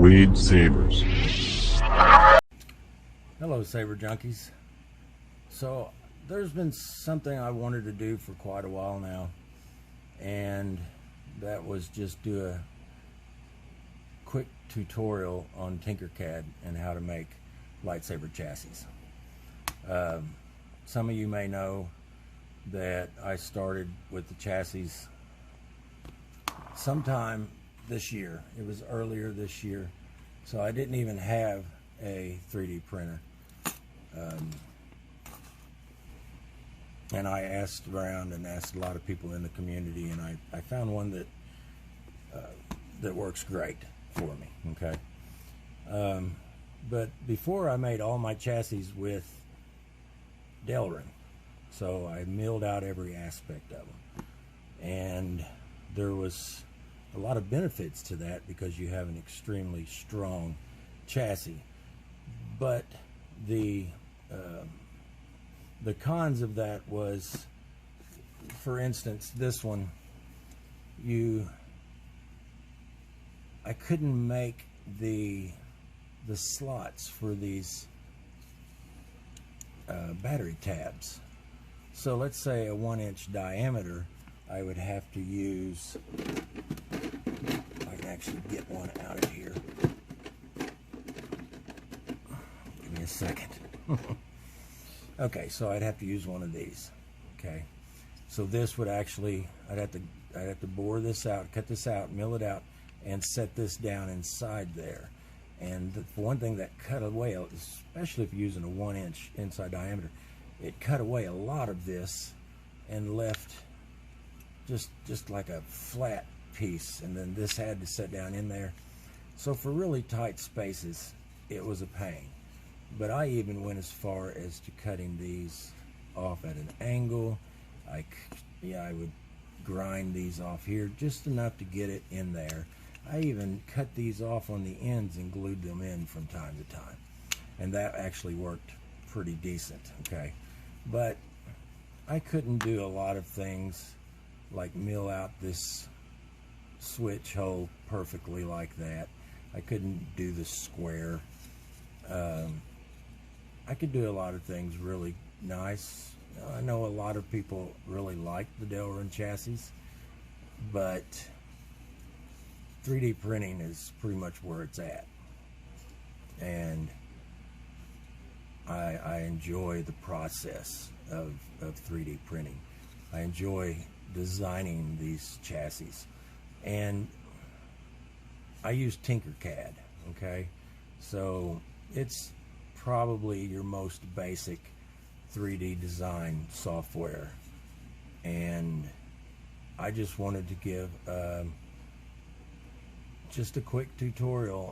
Bleed Sabers. Hello, Saber Junkies. So there's been something I wanted to do for quite a while now, and that was just do a quick tutorial on Tinkercad and how to make lightsaber chassis. Some of you may know that I started with the chassis sometime this year. It was earlier this year, so I didn't even have a 3D printer. And I asked around and asked a lot of people in the community, and I found one that works great for me. Okay, but before I made all my chassis with Delrin, so I milled out every aspect of them, and there was a lot of benefits to that because you have an extremely strong chassis. But the cons of that was, for instance, this one, I couldn't make the slots for these battery tabs. So let's say a 1-inch diameter, I would have to use, I can actually get one out of here. Give me a second. Okay, so I'd have to use one of these. Okay, so this would actually, I'd have to bore this out, cut this out, mill it out, and set this down inside there. And the one thing that cut away, especially if you're using a 1-inch inside diameter, it cut away a lot of this and left just like a flat piece, and then this had to set down in there. So for really tight spaces, it was a pain. But I even went as far as to cutting these off at an angle. I would grind these off here just enough to get it in there. I even cut these off on the ends and glued them in from time to time, and that actually worked pretty decent. Okay, but I couldn't do a lot of things like mill out this switch hole perfectly like that. I couldn't do the square. I could do a lot of things really nice. I know a lot of people really like the Delrin chassis, but 3D printing is pretty much where it's at, and I enjoy the process of 3D printing. I enjoy designing these chassis, and I use Tinkercad. Okay, so it's probably your most basic 3D design software, and I just wanted to give just a quick tutorial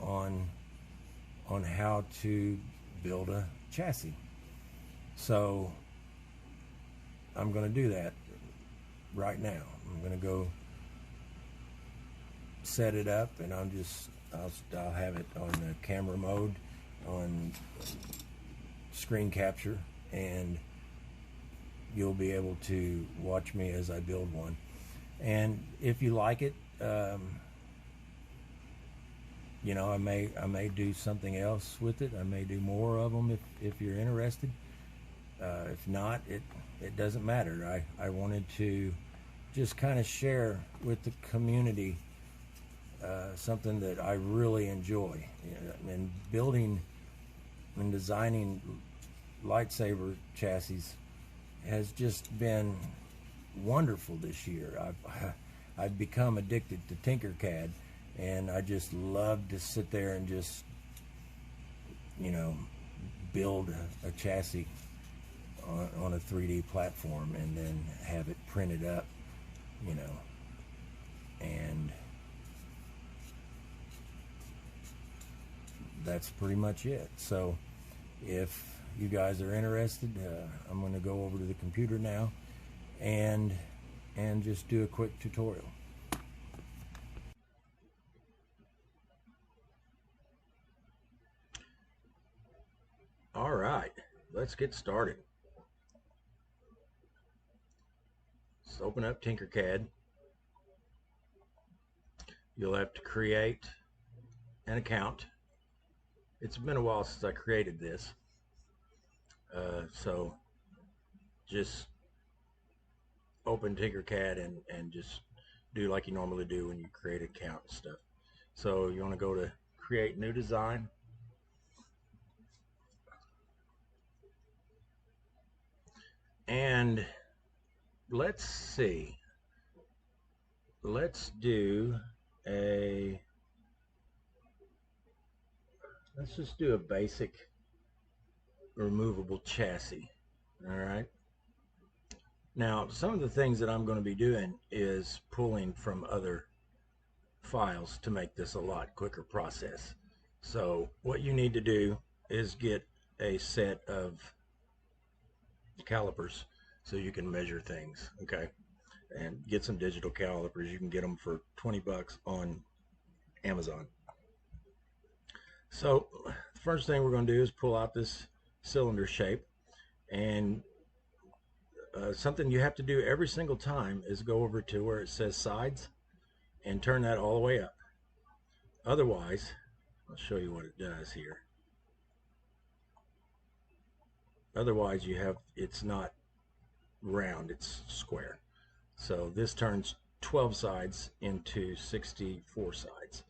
on how to build a chassis. So I'm going to do that right now. I'm going to go set it up, and I'll have it on the camera mode on screen capture, and you'll be able to watch me as I build one. And if you like it, you know, I may do something else with it. I may do more of them if you're interested. If not, it doesn't matter. I wanted to just kind of share with the community something that I really enjoy. And building and designing lightsaber chassis has just been wonderful this year. I've become addicted to Tinkercad, and I just love to sit there and just, you know, build a chassis on a 3D platform and then have it printed up, you know, and that's pretty much it. So if you guys are interested, I'm going to go over to the computer now and just do a quick tutorial. All right, let's get started. Let's open up Tinkercad. You'll have to create an account. It's been a while since I created this, so just open Tinkercad and just do like you normally do when you create an account and stuff. So you want to go to create new design, and let's see, let's just do a basic removable chassis. All right, now some of the things that I'm going to be doing is pulling from other files to make this a lot quicker process. So what you need to do is get a set of calipers so you can measure things, okay? And get some digital calipers. You can get them for 20 bucks on Amazon. So the first thing we're going to do is pull out this cylinder shape, and something you have to do every single time is go over to where it says sides and turn that all the way up. Otherwise, I'll show you what it does here. Otherwise it's not round, it's square. So this turns 12 sides into 64 sides.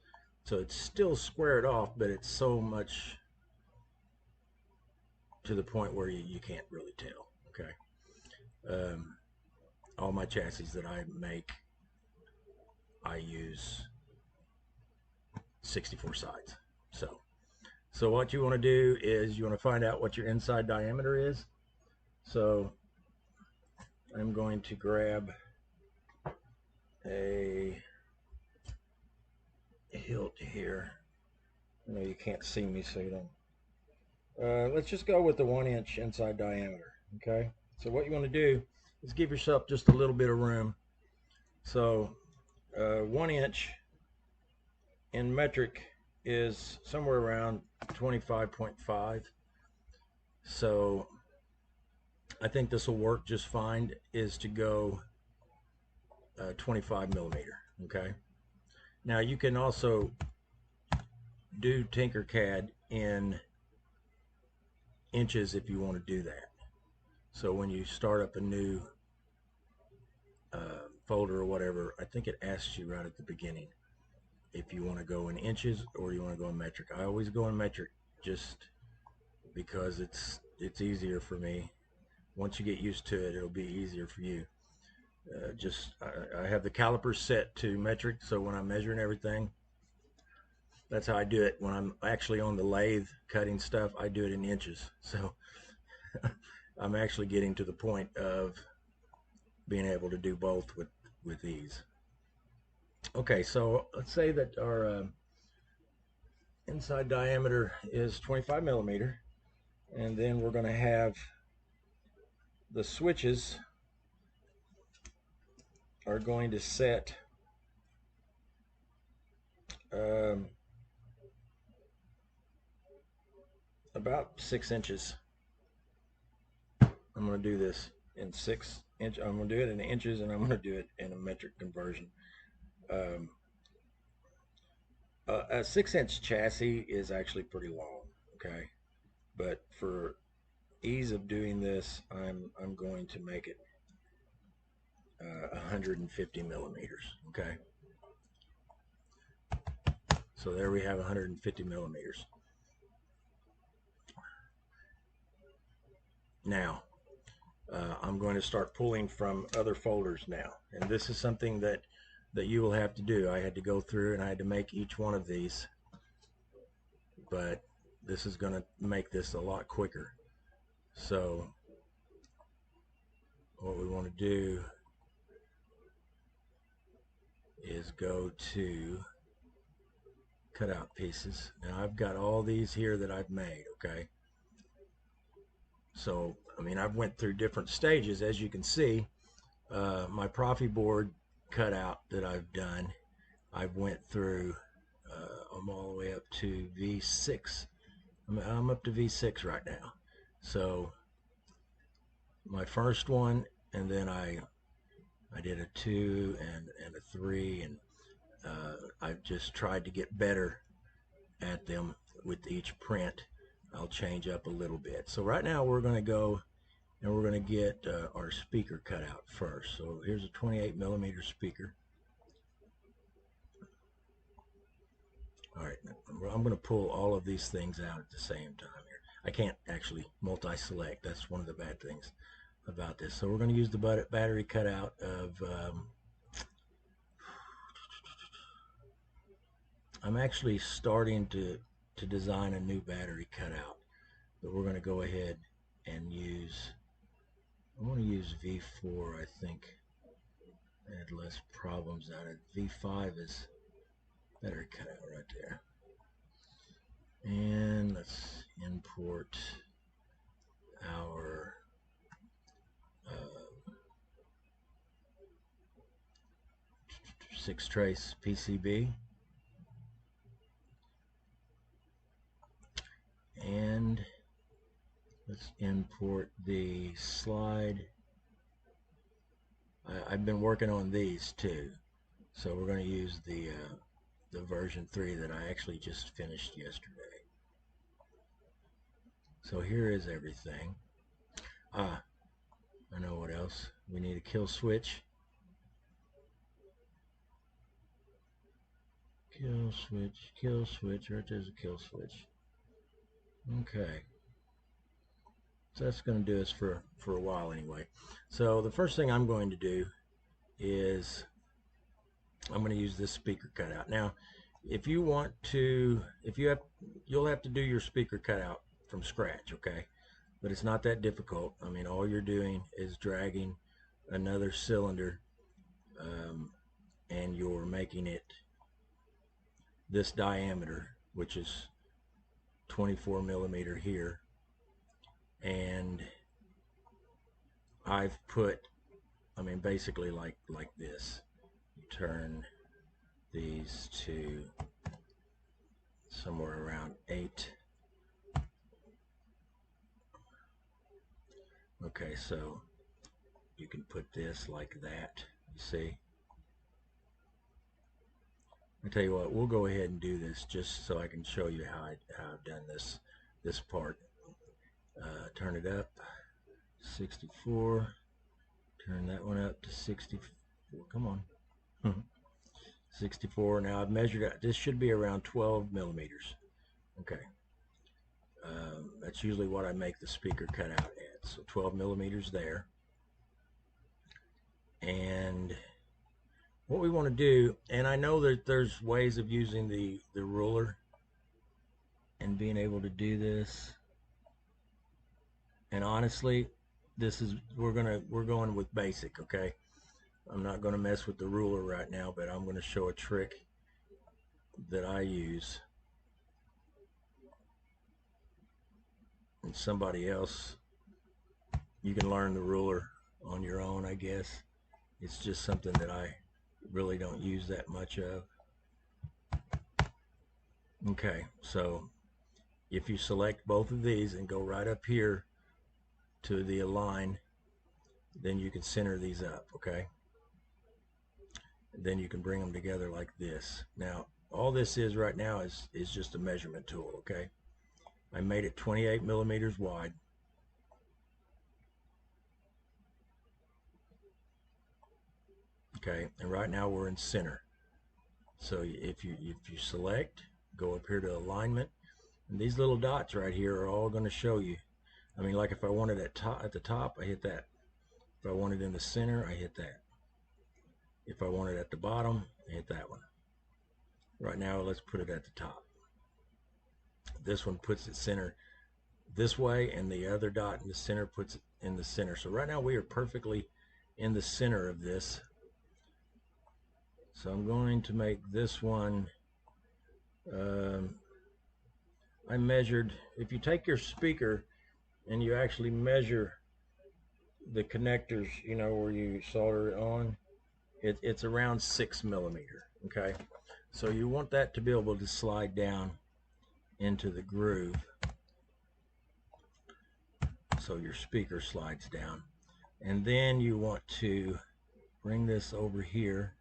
So it's still squared off, but it's so much to the point where you can't really tell, okay? All my chassis that I make, I use 64 sides. So what you want to do is you want to find out what your inside diameter is. So I'm going to grab a hilt here. I know you can't see me, so you don't. Let's just go with the 1 inch inside diameter, okay? So what you want to do is give yourself just a little bit of room. So 1 inch in metric is somewhere around 25.5. So I think this will work just fine, is to go 25 millimeter, okay? Now you can also do Tinkercad in inches if you want to do that. So when you start up a new folder or whatever, I think it asks you right at the beginning if you want to go in inches or you want to go in metric. I always go in metric just because it's easier for me. Once you get used to it, it'll be easier for you. I have the calipers set to metric, so when I'm measuring everything, that's how I do it. When I'm actually on the lathe cutting stuff, I do it in inches. So I'm actually getting to the point of being able to do both with ease. Okay, so let's say that our inside diameter is 25 millimeter, and then we're going to have the switches are going to set about 6 inches. I'm going to do this in 6 inch. I'm going to do it in inches, and I'm going to do it in a metric conversion. A 6 inch chassis is actually pretty long, okay? But for ease of doing this, I'm going to make it 150 millimeters, okay? So there we have 150 millimeters. Now, I'm going to start pulling from other folders now, and this is something that you will have to do. I had to go through and I had to make each one of these, but this is going to make this a lot quicker. So what we want to do is go to cutout pieces. Now I've got all these here that I've made, okay? So I mean, I've went through different stages. As you can see, my Proffieboard cutout that I've done, I've went through I'm all the way up to V6. I'm up to V6 right now. So my first one, and then I did a 2 and a 3, and I've just tried to get better at them with each print. I'll change up a little bit. So right now we're going to go and we're going to get our speaker cut out first. So here's a 28mm speaker. All right, I'm going to pull all of these things out at the same time here. I can't actually multi-select. That's one of the bad things about this. So we're going to use the battery cutout of I'm actually starting to design a new battery cutout, but we're going to go ahead and use, I want to use V4. I think I had less problems out of it. V5 is battery cutout right there. And let's import our 6-trace PCB. And let's import the slide. I've been working on these too, so we're going to use the version 3 that I actually just finished yesterday. So here is everything. I know what else. We need a kill switch. Kill switch, kill switch. Right there's a kill switch. Okay. So that's going to do us for a while anyway. So the first thing I'm going to do is I'm going to use this speaker cutout. Now, if you want to, you'll have to do your speaker cutout from scratch, okay? But it's not that difficult. I mean, all you're doing is dragging another cylinder and you're making it this diameter, which is 24mm here, and I've put, I mean, basically like this. You turn these to somewhere around 8. Okay, so you can put this like that, you see. I tell you what, we'll go ahead and do this just so I can show you how I've done this part. Turn it up, 64. Turn that one up to 64. Come on. 64. Now I've measured out. This should be around 12mm. Okay. That's usually what I make the speaker cut out at. So 12mm there. And what we want to do, and I know that there's ways of using the ruler and being able to do this. And honestly, this is we're going with basic, okay? I'm not going to mess with the ruler right now, but I'm going to show a trick that I use. And somebody else, you can learn the ruler on your own, I guess. It's just something that I really don't use that much of. Okay, so if you select both of these and go right up here to the align, then you can center these up, okay? Then you can bring them together like this. Now, all this is right now is just a measurement tool, okay? I made it 28mm wide. Okay, and right now we're in center. So if you select, go up here to alignment, and these little dots right here are all going to show you. I mean, like if I wanted at the top, I hit that. If I wanted in the center, I hit that. If I wanted at the bottom, I hit that one. Right now, let's put it at the top. This one puts it center this way, and the other dot in the center puts it in the center. So right now we are perfectly in the center of this. So I'm going to make this one, I measured, if you take your speaker and you actually measure the connectors, you know, where you solder it on, it's around 6mm, okay? So you want that to be able to slide down into the groove so your speaker slides down. And then you want to bring this over here.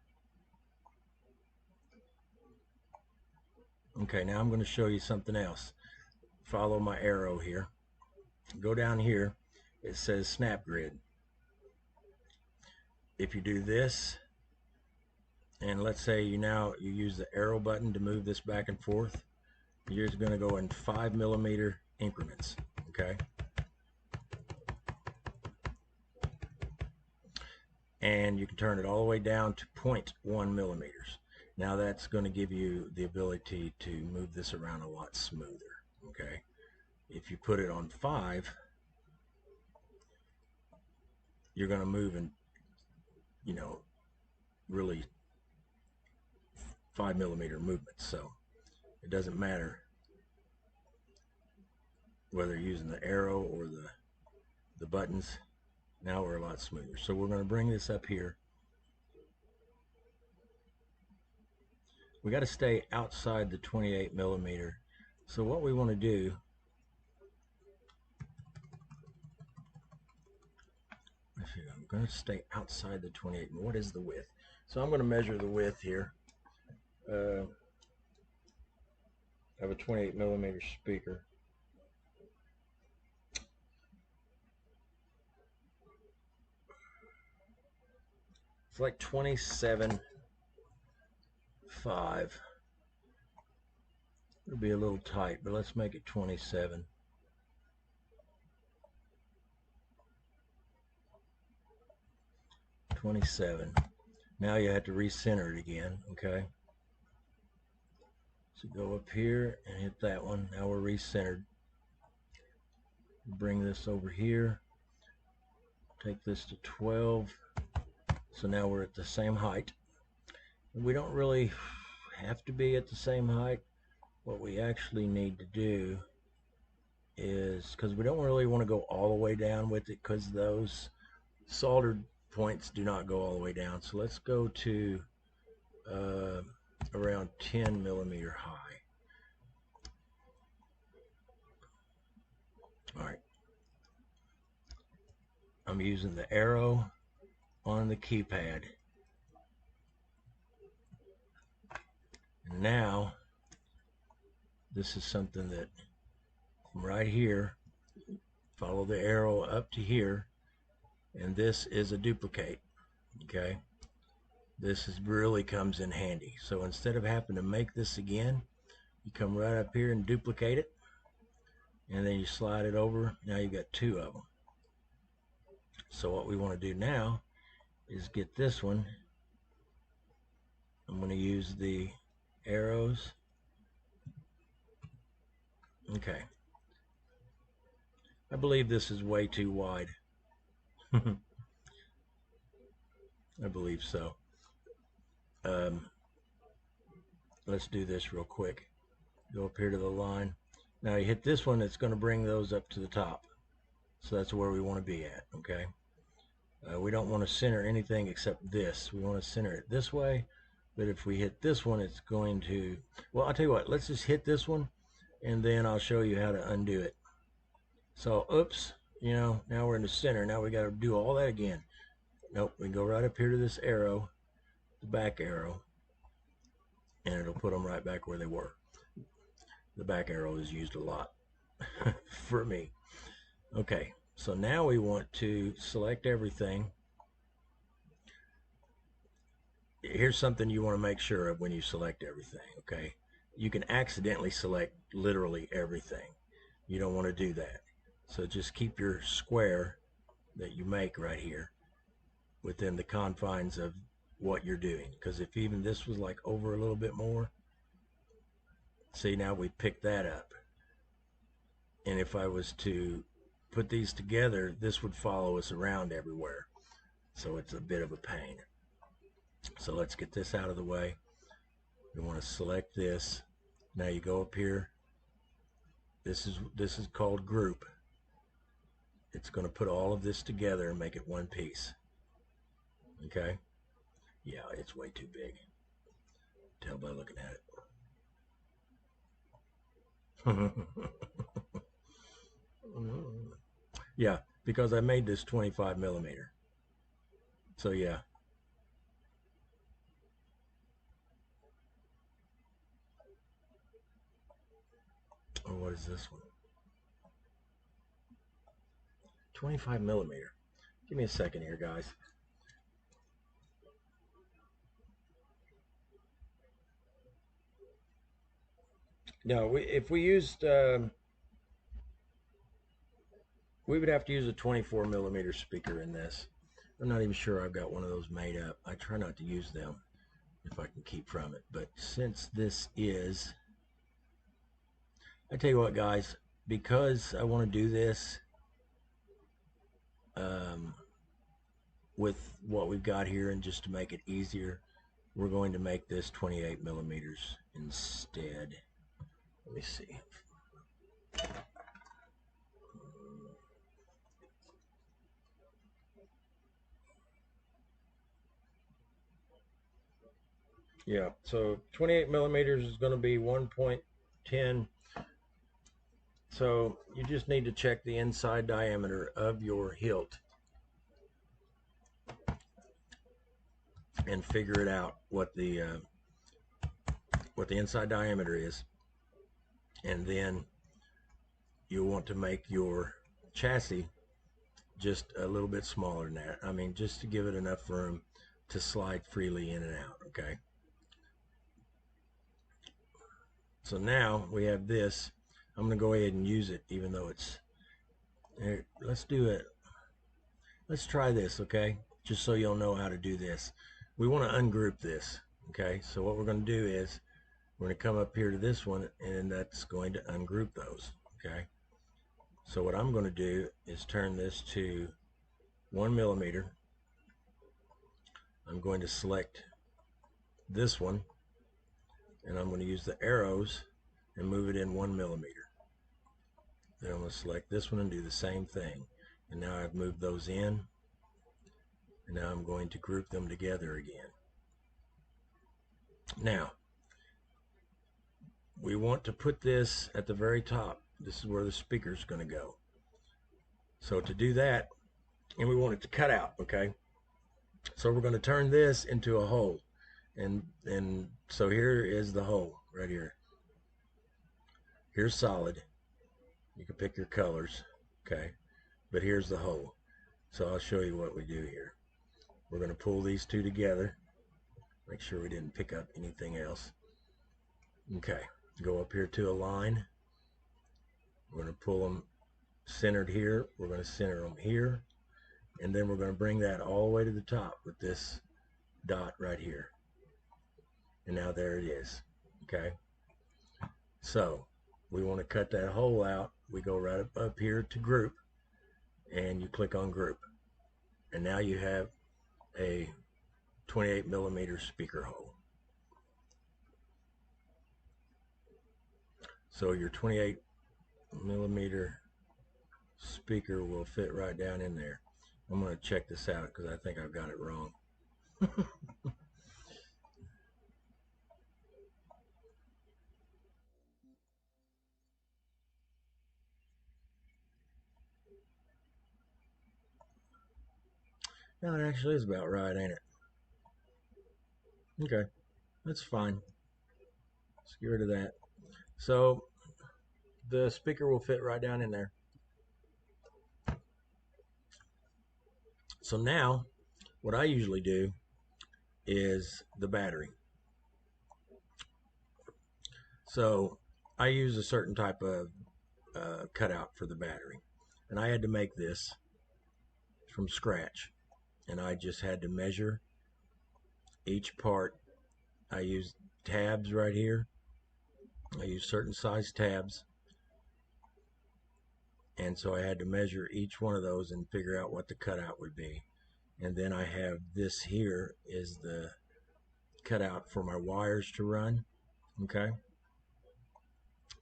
Okay, now I'm going to show you something else. Follow my arrow here. Go down here. It says snap grid. If you do this, and let's say you use the arrow button to move this back and forth, you're going to go in 5mm increments. Okay. And you can turn it all the way down to 0.1 millimeters. Now that's going to give you the ability to move this around a lot smoother. Okay. If you put it on 5, you're going to move in, really 5mm movements. So it doesn't matter whether you're using the arrow or the buttons. Now we're a lot smoother. So we're going to bring this up here. We got to stay outside the 28mm. So what we want to do, I'm going to stay outside the 28. What is the width? So I'm going to measure the width here. I have a 28mm speaker. It's like 27.5. It'll be a little tight, but let's make it 27. Now you have to recenter it again, okay? So go up here and hit that one. Now we're recentered. Bring this over here. Take this to 12. So now we're at the same height. We don't really have to be at the same height. What we actually need to do is, because we don't really want to go all the way down with it, because those soldered points do not go all the way down. So let's go to around 10mm high. All right. I'm using the arrow on the keypad. And now, this is something that from right here, follow the arrow up to here, and this is a duplicate. Okay. This really comes in handy. So instead of having to make this again, you come right up here and duplicate it, and then you slide it over. Now you've got 2 of them. So what we want to do now is get this one. I'm going to use the arrows. Okay. I believe this is way too wide. I believe so. Let's do this real quick. Go up here to the line. Now you hit this one, it's going to bring those up to the top. So that's where we want to be at, okay? We don't want to center anything except this. We want to center it this way, but if we hit this one, it's going to, well, I'll tell you what, let's just hit this one, and then I'll show you how to undo it. So, oops, now we're in the center. Now we got to do all that again. Nope, we go right up here to this arrow, the back arrow, and it'll put them right back where they were. The back arrow is used a lot for me. Okay, so now we want to select everything. Here's something you want to make sure of when you select everything, okay? You can accidentally select literally everything. You don't want to do that. So just keep your square that you make right here within the confines of what you're doing. Because if even this was like over a little bit more, see, now we picked that up. And if I was to put these together, this would follow us around everywhere. So it's a bit of a pain. So let's get this out of the way. We want to select this. Now you go up here. This is called group. It's going to put all of this together and make it one piece. Okay? Yeah, it's way too big. Tell by looking at it. Yeah, because I made this 25mm. So yeah. Or what is this one? 25 millimeter. Give me a second here, guys. No, if we used, we would have to use a 24 millimeter speaker in this. I'm not even sure I've got one of those made up. I try not to use them if I can keep from it. But since this is, I tell you what, guys, because I want to do this with what we've got here, and just to make it easier, we're going to make this 28 millimeters instead. Let me see. Yeah, so 28 millimeters is going to be 1.10. So you just need to check the inside diameter of your hilt and figure it out what the inside diameter is, and then you'll want to make your chassis just a little bit smaller than that. I mean, just to give it enough room to slide freely in and out. Okay, so now we have this. I'm going to go ahead and use it, even though it's here. Let's do it. Let's try this, okay? Just so you'll know how to do this. We want to ungroup this, okay? So what we're going to do is we're going to come up here to this one, and that's going to ungroup those, okay? So what I'm going to do is turn this to 1 millimeter. I'm going to select this one, and I'm going to use the arrows and move it in 1 millimeter. Then I'm going to select this one and do the same thing. And now I've moved those in, and now I'm going to group them together again. Now, we want to put this at the very top. This is where the speaker is going to go. So to do that, and we want it to cut out, okay? So we're going to turn this into a hole. And so here is the hole right here. Here's solid. You can pick your colors, okay? But here's the hole. So I'll show you what we do here. We're going to pull these two together. Make sure we didn't pick up anything else. Okay, go up here to a line. We're going to pull them centered here. We're going to center them here. And then we're going to bring that all the way to the top with this dot right here. And now there it is. Okay, so we want to cut that hole out. We go right up here to group, and you click on group. And now you have a 28 millimeter speaker hole. So your 28 millimeter speaker will fit right down in there. I'm going to check this out because I think I've got it wrong. No, it actually is about right, ain't it? Okay, that's fine. Let's get rid of that. So the speaker will fit right down in there. So now what I usually do is the battery. So I use a certain type of cutout for the battery, and I had to make this from scratch, and I just had to measure each part. I use tabs right here. I use certain size tabs, and so I had to measure each one of those and figure out what the cutout would be. And then I have this here is the cutout for my wires to run. Okay,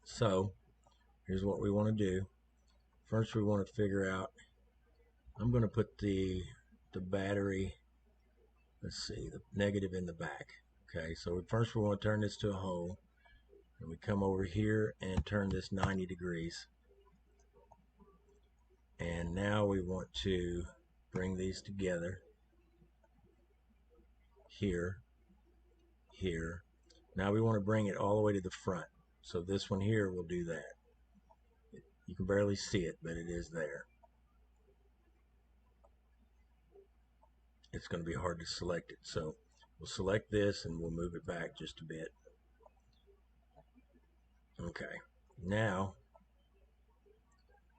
so here's what we want to do. First we want to figure out, I'm going to put the battery, let's see, the negative in the back. Okay, so first we want to turn this to a hole, and we come over here and turn this 90 degrees. And now we want to bring these together here, here. Now we want to bring it all the way to the front. So this one here will do that. You can barely see it, but it is there. It's going to be hard to select it, so we'll select this and we'll move it back just a bit. Okay, now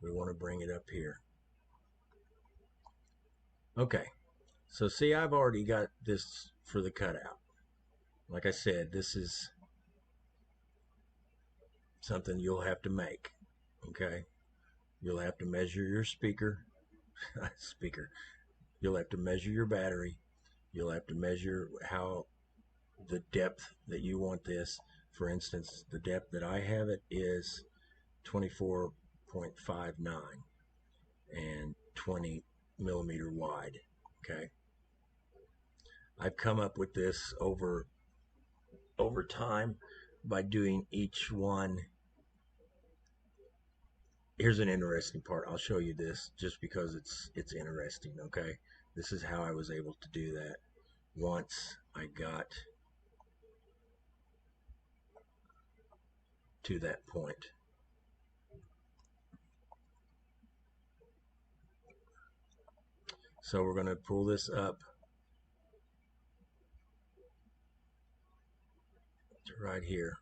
we want to bring it up here. Okay, so see, I've already got this for the cutout. Like I said, this is something you'll have to make. Okay, you'll have to measure your speaker. You'll have to measure your battery. You'll have to measure how the depth that you want this. For instance, the depth that I have it is 24.59 and 20 millimeter wide. Okay, I've come up with this over time by doing each one. Here's an interesting part. I'll show you this just because it's interesting. Okay, this is how I was able to do that once I got to that point. So we're going to pull this up to right here,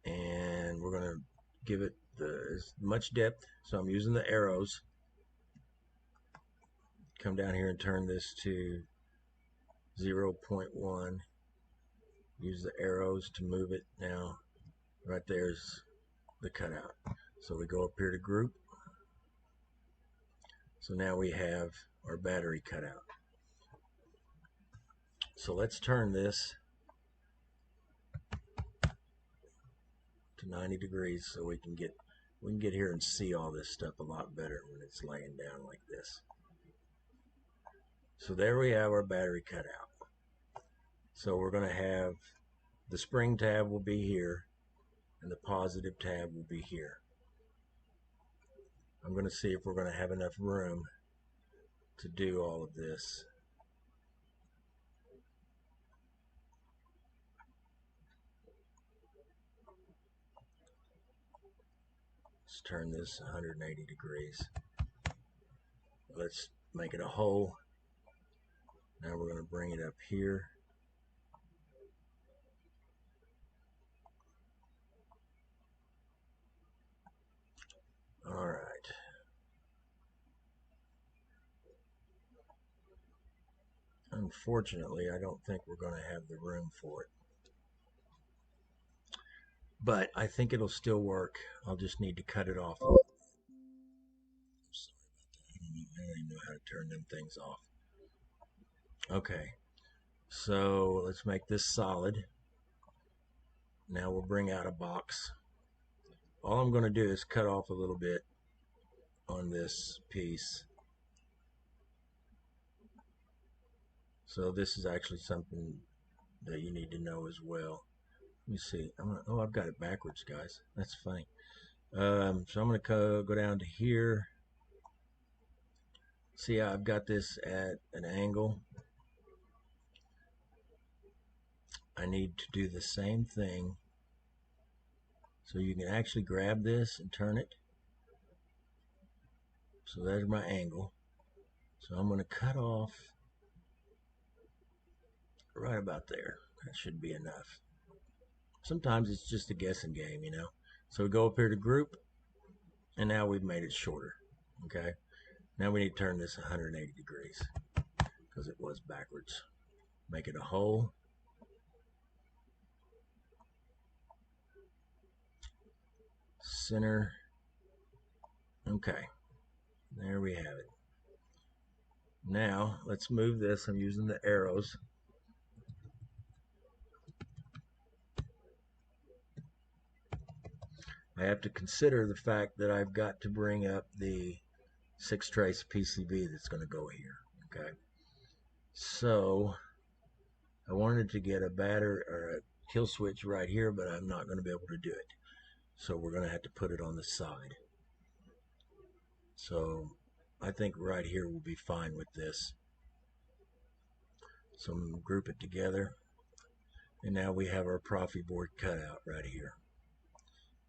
and we're going to give it as much depth. So I'm using the arrows. Come down here and turn this to 0.1. Use the arrows to move it. Now right there's the cutout. So we go up here to group. So now we have our battery cutout. So let's turn this to 90 degrees so we can get here and see all this stuff a lot better when it's laying down like this. So there we have our battery cutout. So we're going to have the spring tab will be here and the positive tab will be here. I'm going to see if we're going to have enough room to do all of this. Let's turn this 180 degrees. Let's make it a hole. Now we're going to bring it up here. All right. Unfortunately, I don't think we're going to have the room for it. But I think it'll still work. I'll just need to cut it off. Sorry about that. I don't even know how to turn them things off. Okay. So let's make this solid. Now we'll bring out a box. All I'm going to do is cut off a little bit on this piece. So this is actually something that you need to know as well. Let me see. Oh, I've got it backwards, guys. That's funny. So I'm going to go down to here. See how I've got this at an angle? I need to do the same thing. So you can actually grab this and turn it. So there's my angle. So I'm going to cut off right about there. That should be enough. Sometimes it's just a guessing game, you know. So we go up here to group, and now we've made it shorter. Okay. Now we need to turn this 180 degrees because it was backwards. Make it a hole. Center. Okay. There we have it. Now let's move this. I'm using the arrows. I have to consider the fact that I've got to bring up the 6-trace PCB that's going to go here. Okay. So I wanted to get a battery or a kill switch right here, but I'm not going to be able to do it. So we're going to have to put it on the side. So I think right here will be fine with this. So I'm going to group it together. And now we have our Proffieboard cutout right here.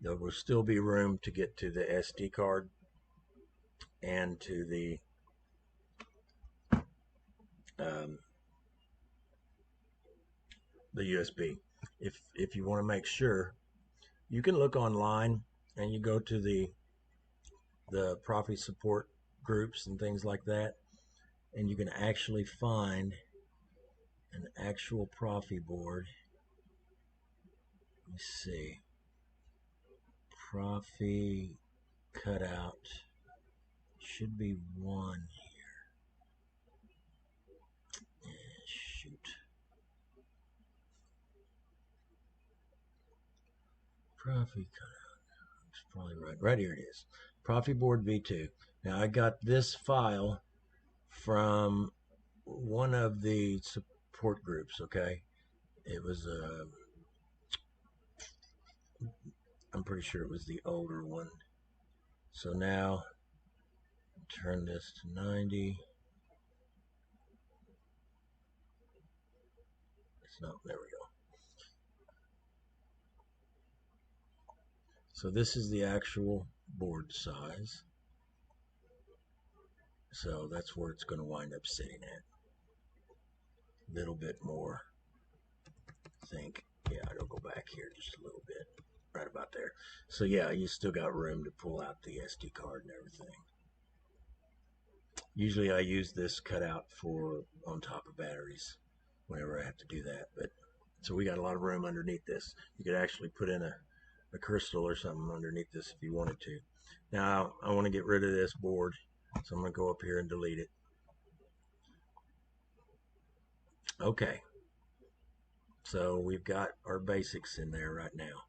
There will still be room to get to the SD card and to the USB. If you want to make sure, you can look online and you go to the Proffi support groups and things like that, and you can actually find an actual Proffi board. Let me see. Proffi cutout should be one here. Shoot. Proffi cutout. It's probably right. Right here it is. Proffieboard V2. Now I got this file from one of the support groups. Okay, it was I'm pretty sure it was the older one. So now turn this to 90. It's not. There we go. So this is the actual board size. So that's where it's going to wind up sitting at. A little bit more, I think. Yeah, I'll go back here just a little bit. Right about there. So yeah, you still got room to pull out the SD card and everything. Usually I use this cutout for on top of batteries whenever I have to do that. But so we got a lot of room underneath this. You could actually put in a crystal or something underneath this if you wanted to. Now I want to get rid of this board, so I'm going to go up here and delete it. Okay, so we've got our basics in there right now.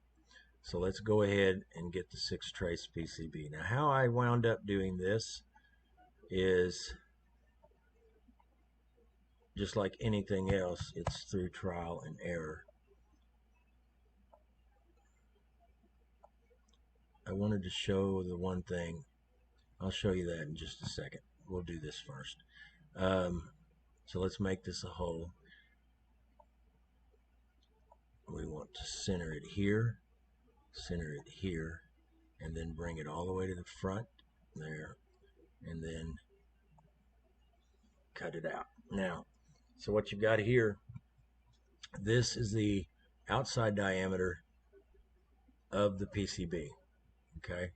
So let's go ahead and get the 6-trace PCB. Now how I wound up doing this is just like anything else, it's through trial and error. I wanted to show the one thing. I'll show you that in just a second. We'll do this first. So let's make this a hole. We want to center it here, and then bring it all the way to the front there, and then cut it out. Now, so what you've got here, this is the outside diameter of the PCB, okay?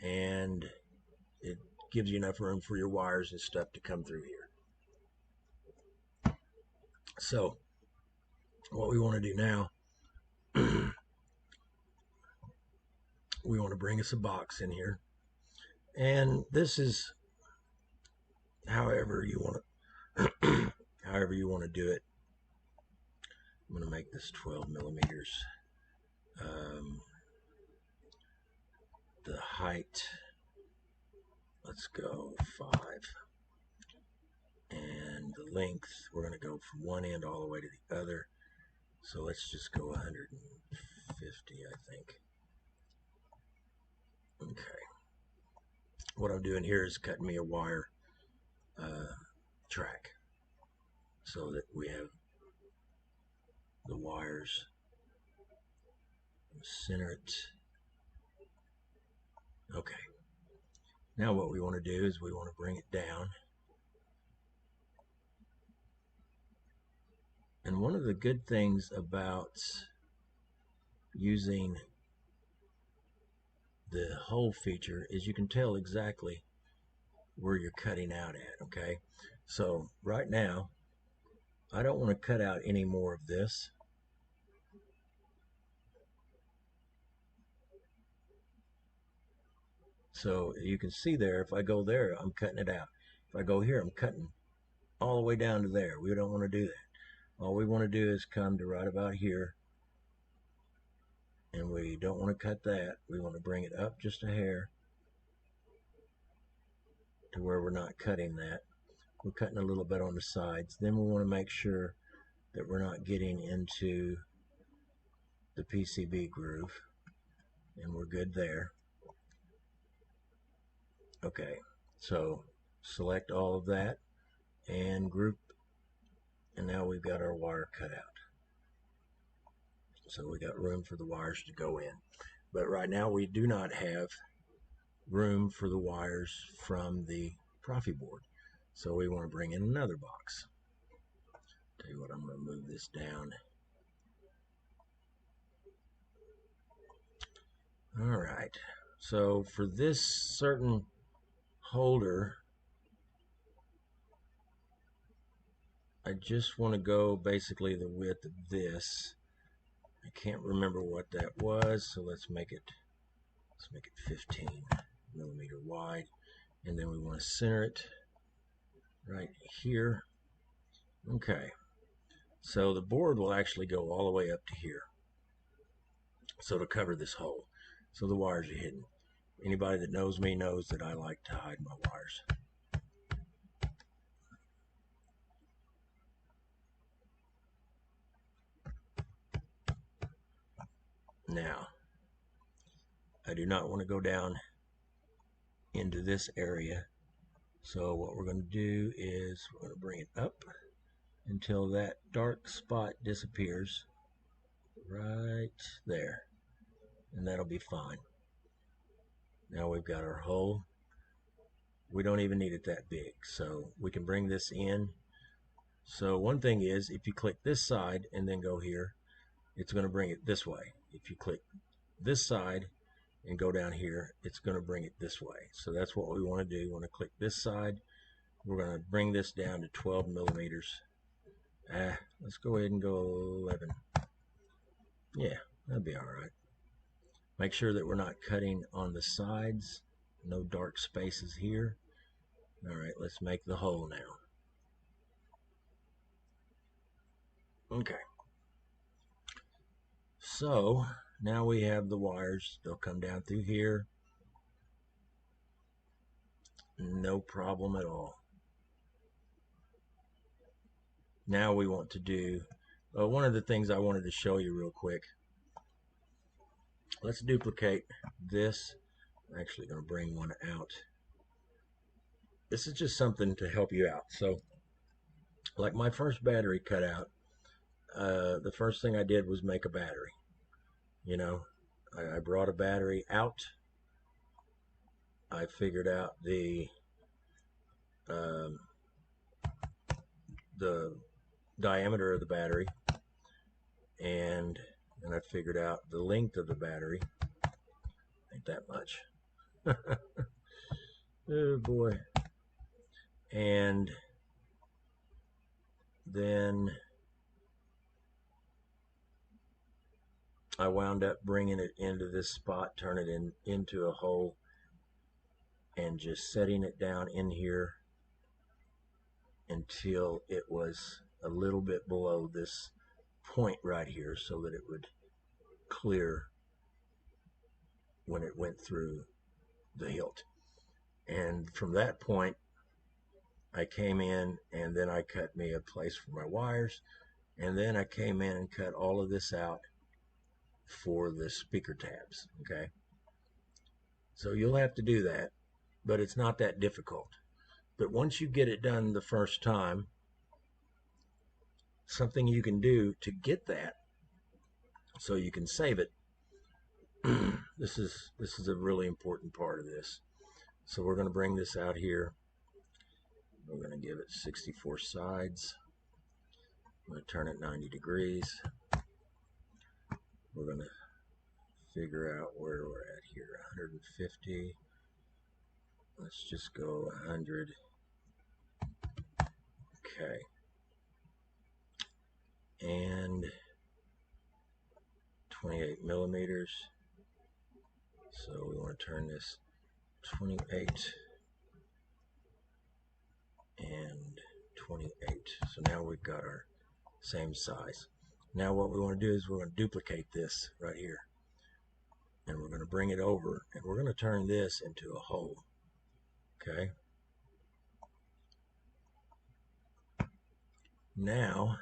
And it gives you enough room for your wires and stuff to come through here. So what we want to do now, we want to bring us a box in here, and this is however you want to however you want to do it. I'm going to make this 12 millimeters. The height, let's go 5, and the length, we're going to go from one end all the way to the other. So let's just go 150, I think. Okay. What I'm doing here is cutting me a wire track so that we have the wires. Center it. Okay. Now what we want to do is we want to bring it down. And one of the good things about using the hole feature is you can tell exactly where you're cutting out at, okay? So right now, I don't want to cut out any more of this. So you can see there, if I go there, I'm cutting it out. If I go here, I'm cutting all the way down to there. We don't want to do that. All we want to do is come to right about here, and we don't want to cut that. We want to bring it up just a hair to where we're not cutting that. We're cutting a little bit on the sides. Then we want to make sure that we're not getting into the PCB groove, and we're good there. Okay, so select all of that and group, and now we've got our wire cut out. So we got room for the wires to go in. But right now we do not have room for the wires from the Proffieboard. So we want to bring in another box. Tell you what, I'm going to move this down. All right. So for this certain holder, I just want to go basically the width of this. I can't remember what that was, so let's make it 15 millimeter wide, and then we want to center it right here. Okay, so the board will actually go all the way up to here, so to cover this hole, so the wires are hidden. Anybody that knows me knows that I like to hide my wires. Now, I do not want to go down into this area, so what we're going to do is we're going to bring it up until that dark spot disappears right there, and that'll be fine. Now we've got our hole. We don't even need it that big, so we can bring this in. So one thing is, if you click this side and then go here, it's going to bring it this way. If you click this side and go down here, it's going to bring it this way. So that's what we want to do. We want to click this side. We're going to bring this down to 12 millimeters. Let's go ahead and go 11. Yeah, that'll be all right. Make sure that we're not cutting on the sides. No dark spaces here. All right, let's make the hole now. Okay. So now we have the wires. They'll come down through here. No problem at all. Now we want to do one of the things I wanted to show you real quick. Let's duplicate this. I'm actually going to bring one out. This is just something to help you out. So, like my first battery cutout, the first thing I did was make a battery. You know, I brought a battery out. I figured out the diameter of the battery, and then I figured out the length of the battery. Ain't that much. Oh boy. And then I wound up bringing it into this spot, turning it into a hole, and just setting it down in here until it was a little bit below this point right here, so that it would clear when it went through the hilt. And from that point, I came in and then I cut me a place for my wires, and then I came in and cut all of this out for the speaker tabs. Okay, so you'll have to do that, but it's not that difficult. But once you get it done the first time, something you can do to get that so you can save it, this is a really important part of this. So we're going to bring this out here. We're going to give it 64 sides. I'm going to turn it 90 degrees. We're going to figure out where we're at here. 150. Let's just go 100. Okay. And 28 millimeters. So we want to turn this 28 and 28. So now we've got our same size. Now what we want to do is we're going to duplicate this right here, and we're going to bring it over, and we're going to turn this into a hole. Okay. Now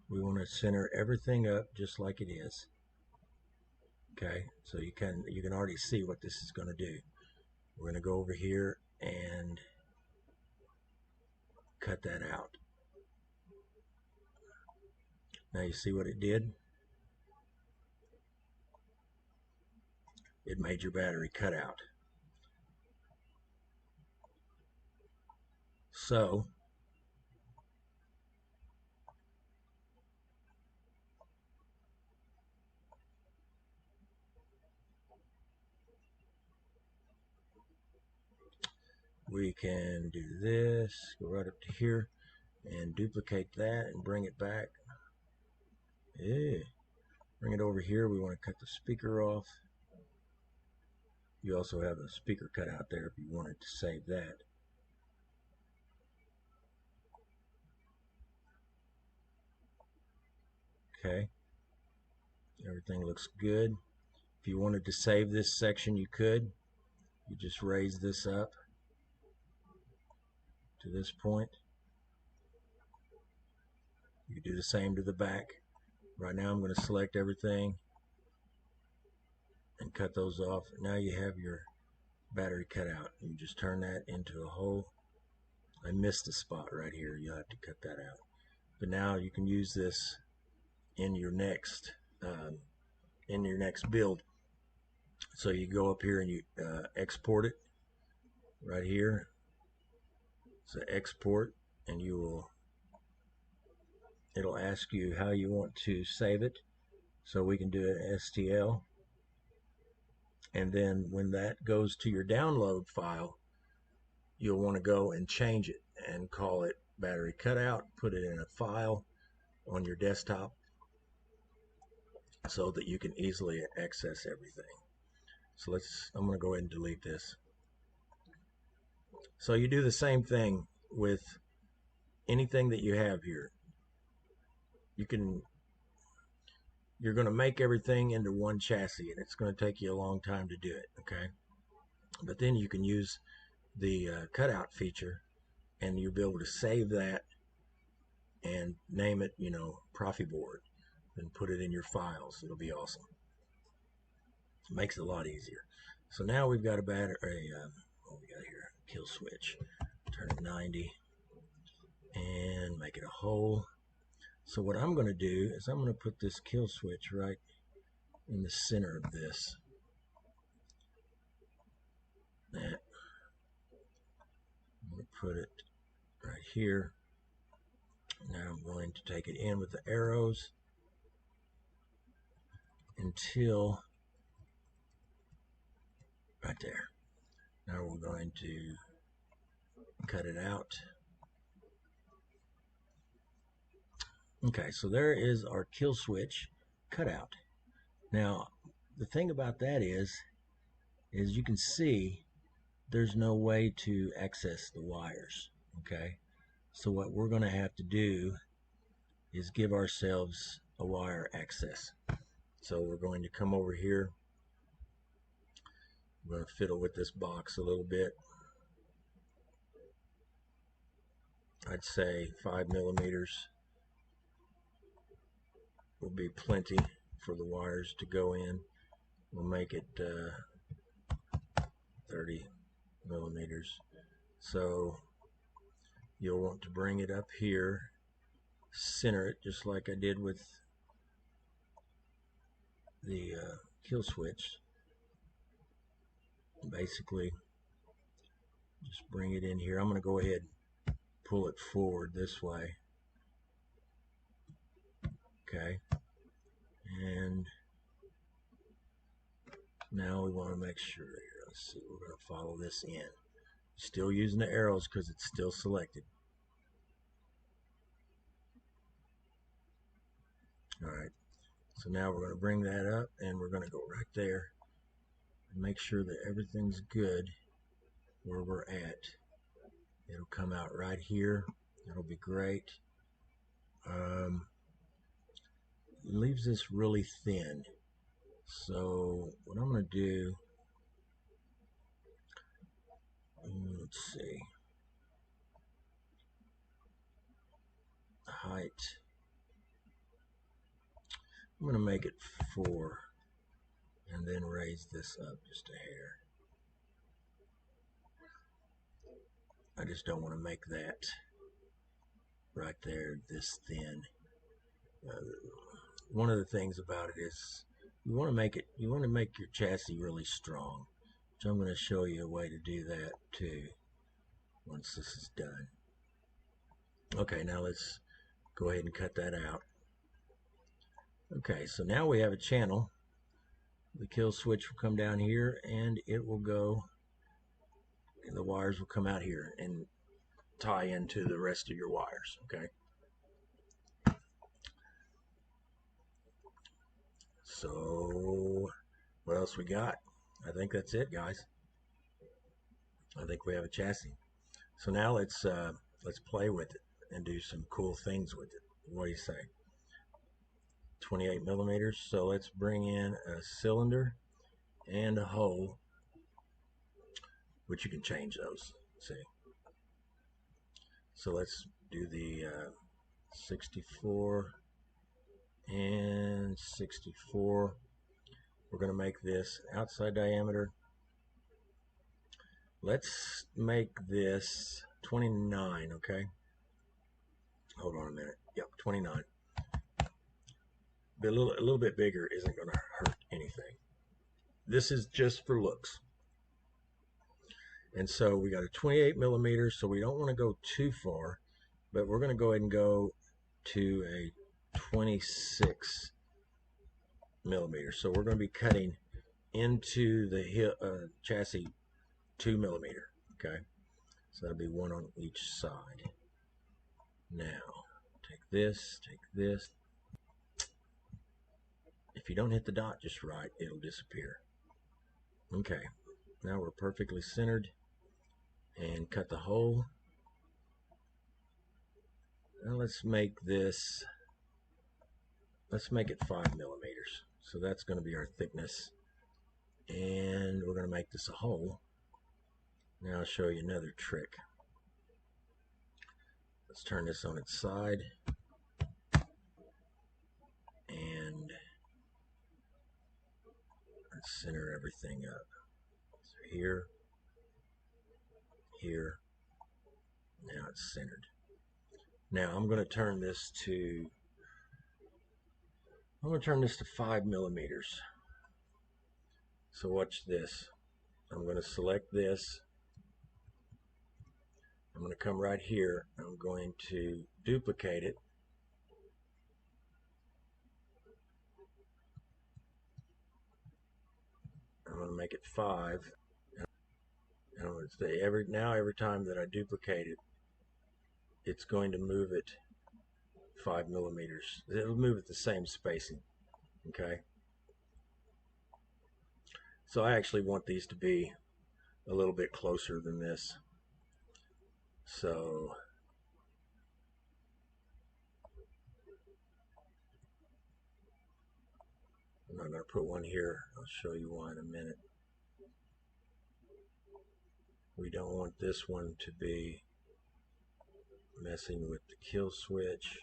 we want to center everything up just like it is. Okay, so you can already see what this is going to do. We're going to go over here and cut that out. Now you see what it did? made your battery cutout. So we can do this, go right up to here and duplicate that and bring it back. Bring it over here. We want to cut the speaker off. You also have a speaker cut out there if you wanted to save that. Okay, everything looks good. If you wanted to save this section, you could. You just raise this up to this point. You do the same to the back. Right now I'm going to select everything and cut those off. Now you have your battery cut out. You just turn that into a hole. I missed a spot right here. You'll have to cut that out. But now you can use this in your next build. So you go up here and you export it right here. So export, and it'll ask you how you want to save it. So we can do an STL, and then when that goes to your download file, you'll want to go and change it and call it battery cutout, put it in a file on your desktop so that you can easily access everything. So I'm going to go ahead and delete this. So you do the same thing with anything that you have here. You're going to make everything into one chassis, and it's going to take you a long time to do it, okay? But then you can use the cutout feature, and you'll be able to save that and name it, Proffieboard, and put it in your files. It'll be awesome. It makes it a lot easier. So now we've got a battery, what we got here, kill switch. Turn it 90 and make it a hole. So what I'm going to do is I'm going to put this kill switch right in the center of this. I'm going to put it right here. Now I'm going to take it in with the arrows until right there. Now we're going to cut it out. Okay, so there is our kill switch cutout. Now, the thing about that is you can see there's no way to access the wires, okay? So what we're going to have to do is give ourselves a wire access. So we're going to come over here. We're going to fiddle with this box a little bit. I'd say 5 millimeters will be plenty for the wires to go in. We'll make it 30 millimeters. So you'll want to bring it up here, center it just like I did with the kill switch. Basically, just bring it in here. I'm going to go ahead and pull it forward this way. Okay, and now we want to make sure here. Let's see, we're going to follow this in. Still using the arrows because it's still selected. Alright, so now we're going to bring that up and we're going to go right there and make sure that everything's good where we're at. It'll come out right here. It'll be great. Leaves this really thin. So what I'm going to do, let's see, height, I'm going to make it 4 and then raise this up just a hair. I just don't want to make that right there this thin. One of the things about it is you want to make your chassis really strong. So I'm going to show you a way to do that too once this is done. Okay, now let's go ahead and cut that out. Okay, so now we have a channel. The kill switch will come down here and it will go, and the wires will come out here and tie into the rest of your wires. Okay, so what else we got? I think that's it, guys. I think we have a chassis. So now let's play with it and do some cool things with it. What do you say? 28 millimeters. So let's bring in a cylinder and a hole, which you can change those. See. So let's do the 64 and 64. We're going to make this outside diameter. Let's make this 29, okay? Hold on a minute. Yep, 29. But a little bit bigger isn't going to hurt anything. This is just for looks. And so we got a 28 millimeters, so we don't want to go too far, but we're going to go ahead and go to a 26 millimeters. So we're going to be cutting into the chassis 2 millimeter. Okay, so that'll be one on each side. Now take this. If you don't hit the dot just right, it'll disappear. Okay, now we're perfectly centered, and cut the hole. Now let's make this, let's make it 5 millimeters. So that's going to be our thickness, and we're going to make this a hole. Now I'll show you another trick. Let's turn this on its side, and let's center everything up. So here, now it's centered. Now I'm going to turn this to 5 millimeters. So watch this. I'm going to select this. I'm going to come right here. I'm going to duplicate it. I'm going to make it 5. And every time that I duplicate it, it's going to move it 5 millimeters. It'll move it the same spacing. Okay. So I actually want these to be a little bit closer than this. So I'm not going to put one here. I'll show you why in a minute. We don't want this one to be messing with the kill switch.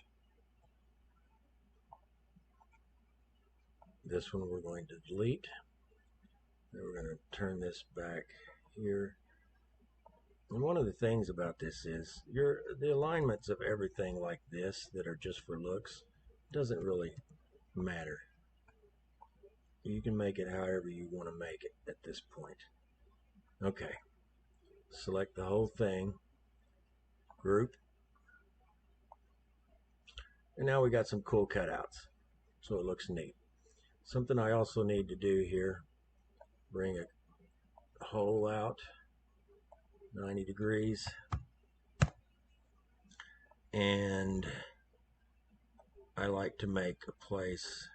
This one we're going to delete. Then we're going to turn this back here. And one of the things about this is the alignments of everything like this that are just for looks doesn't really matter. You can make it however you want to make it at this point. Okay. Select the whole thing. Group. And now we got some cool cutouts. So it looks neat. Something I also need to do here, bring a hole out 90 degrees, and I like to make a place.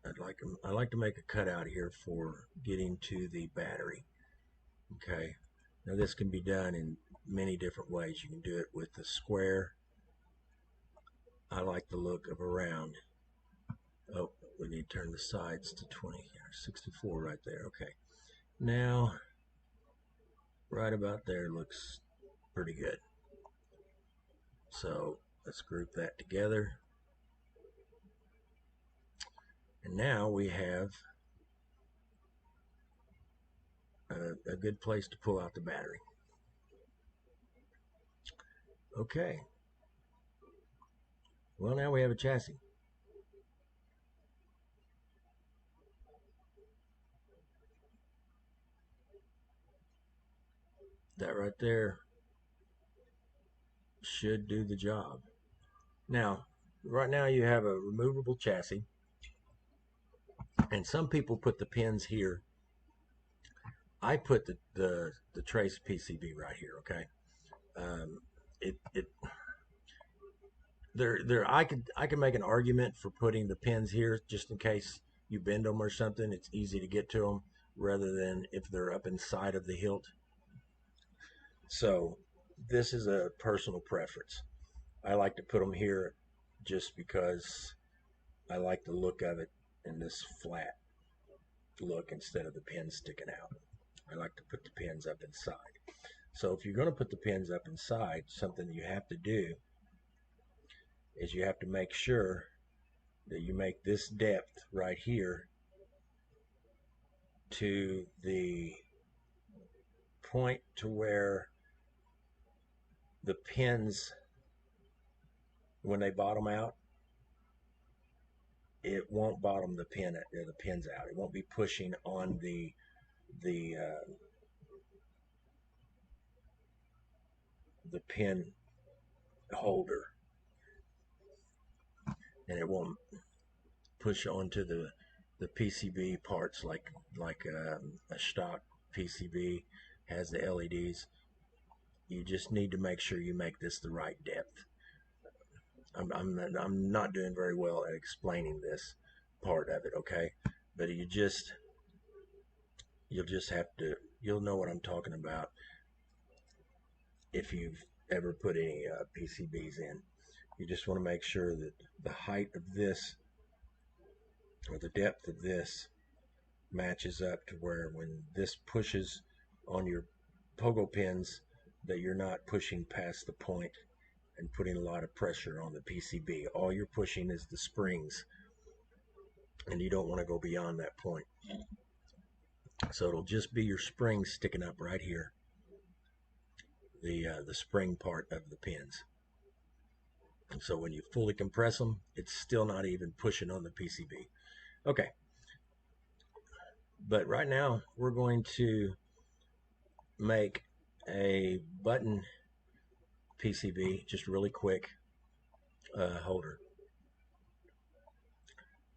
I like to make a cutout here for getting to the battery. Okay, now this can be done in many different ways. You can do it with the square. I like the look of a round. Oh, we need to turn the sides to 20, 64 right there. Okay, now right about there looks pretty good. So let's group that together. And now we have a good place to pull out the battery. Okay. Well, now we have a chassis. right there should do the job. Now, right now you have a removable chassis, and some people put the pins here. I put the trace PCB right here. Okay, it there I could make an argument for putting the pins here just in case you bend them or something. It's easy to get to them rather than if they're up inside of the hilt. So this is a personal preference. I like to put them here just because I like the look of it in this flat look instead of the pins sticking out. I like to put the pins up inside. So if you're going to put the pins up inside, something you have to do is you have to make sure that you make this depth right here to the point to where the pins, when they bottom out, it won't bottom the pins out. It won't be pushing on the pin holder, and it won't push onto the PCB parts like a Shtok PCB has the LEDs. You just need to make sure you make this the right depth. I'm not doing very well at explaining this part of it, okay? But you'll just have to, you'll know what I'm talking about if you've ever put any PCBs in. You just want to make sure that the height of this or the depth of this matches up to where when this pushes on your pogo pins that you're not pushing past the point and putting a lot of pressure on the PCB. All you're pushing is the springs, and you don't want to go beyond that point. So it'll just be your springs sticking up right here, the spring part of the pins. And so when you fully compress them, it's still not even pushing on the PCB. Okay, but right now we're going to make a button PCB, just really quick holder.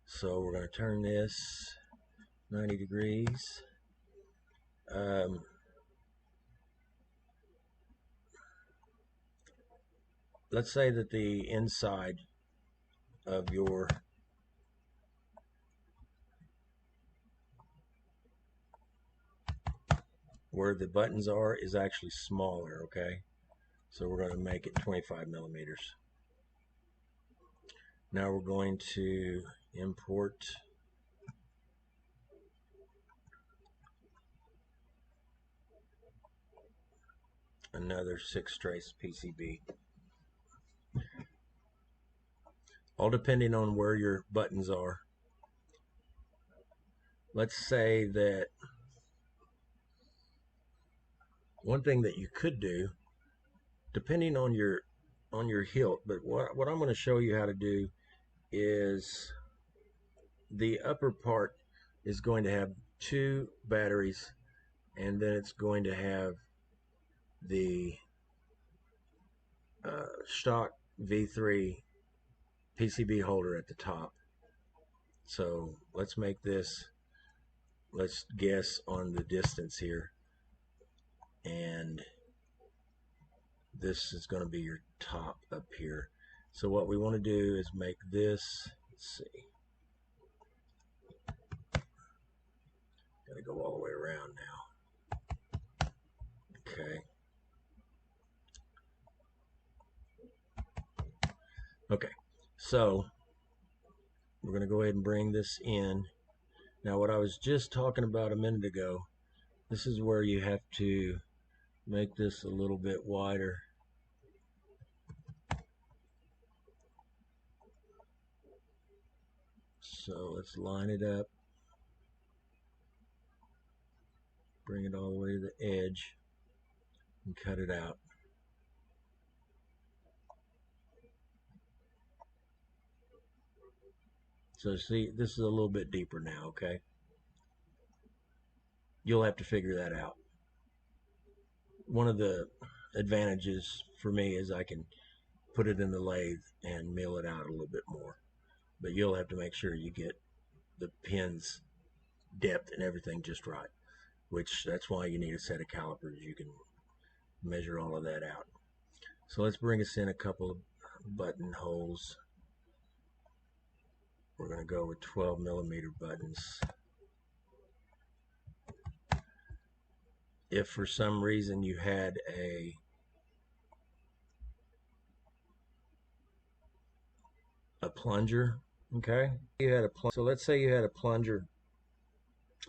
So we're going to turn this 90 degrees. Let's say that the inside of your where the buttons are is actually smaller, okay? So we're going to make it 25 millimeters. Now we're going to import another 6-trace PCB. All depending on where your buttons are. Let's say that one thing that you could do, depending on your hilt, but what I'm going to show you how to do is the upper part is going to have 2 batteries, and then it's going to have the Shtok V3 PCB holder at the top. So let's make this, let's guess on the distance here, and this is going to be your top up here. So what we want to do is make this, let's see, got to go all the way around now. Okay. Okay, so we're going to go ahead and bring this in. Now what I was just talking about a minute ago, this is where you have to make this a little bit wider. So let's line it up, bring it all the way to the edge, and cut it out. So see, this is a little bit deeper now, okay? You'll have to figure that out. one of the advantages for me is I can put it in the lathe and mill it out a little bit more. But you'll have to make sure you get the pin's depth and everything just right, which that's why you need a set of calipers. You can measure all of that out. So let's bring us in a couple of button holes. We're going to go with 12mm buttons. If for some reason you had a plunger, okay, so let's say you had a plunger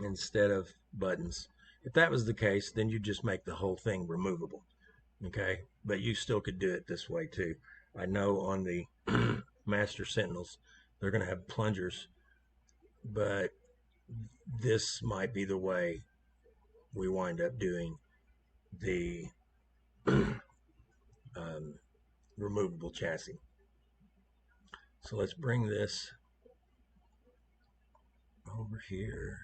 instead of buttons. If that was the case, then you just make the whole thing removable, okay? But you still could do it this way too. I know on the Master Sentinels, they're going to have plungers, but this might be the way we wind up doing the removable chassis. So let's bring this over here.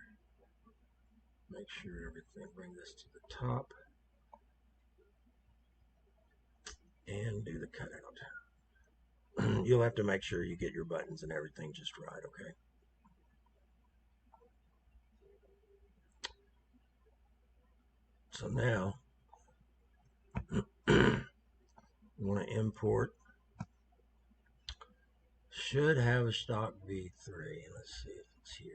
Make sure everything, bring this to the top and do the cutout. You'll have to make sure you get your buttons and everything just right, okay? So now, we want to import. Should have a Shtok V3. Let's see if it's here.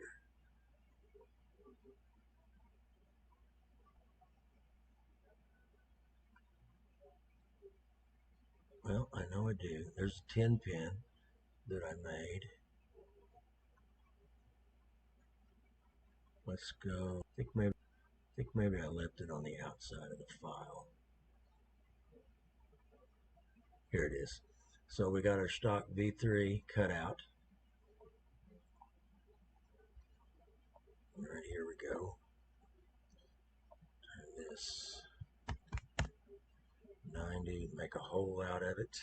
Well, I know I do. There's a 10 pin that I made. Let's go. I think maybe I left it on the outside of the file. Here it is. So we got our Shtok V3 cutout. Right, here we go. Turn this 90, make a hole out of it.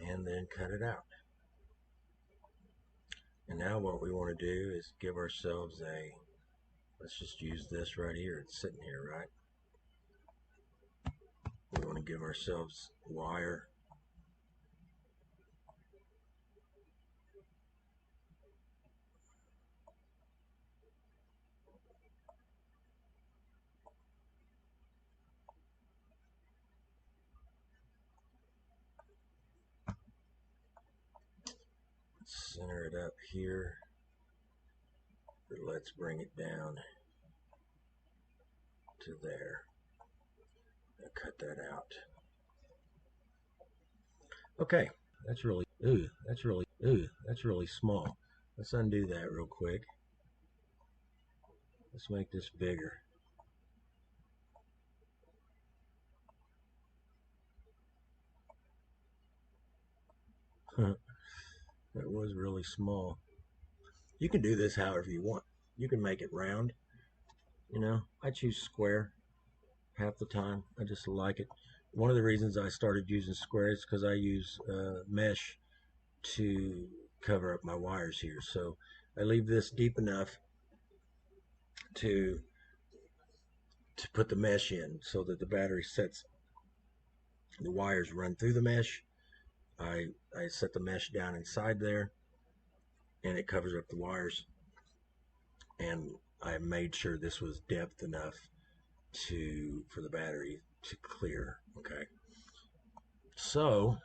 And then cut it out. And now what we want to do is give ourselves a, let's just use this right here. It's sitting here, right? We want to give ourselves wire. Center it up here. But let's bring it down to there. Now cut that out. Okay, that's really small. Let's undo that real quick. Let's make this bigger. That was really small. You can do this however you want. You can make it round. You know, I choose square half the time. I just like it. One of the reasons I started using square is because I use mesh to cover up my wires here. So I leave this deep enough to put the mesh in so that the battery sets, the wires run through the mesh. I set the mesh down inside there and it covers up the wires, and I made sure this was depth enough for the battery to clear. Okay, so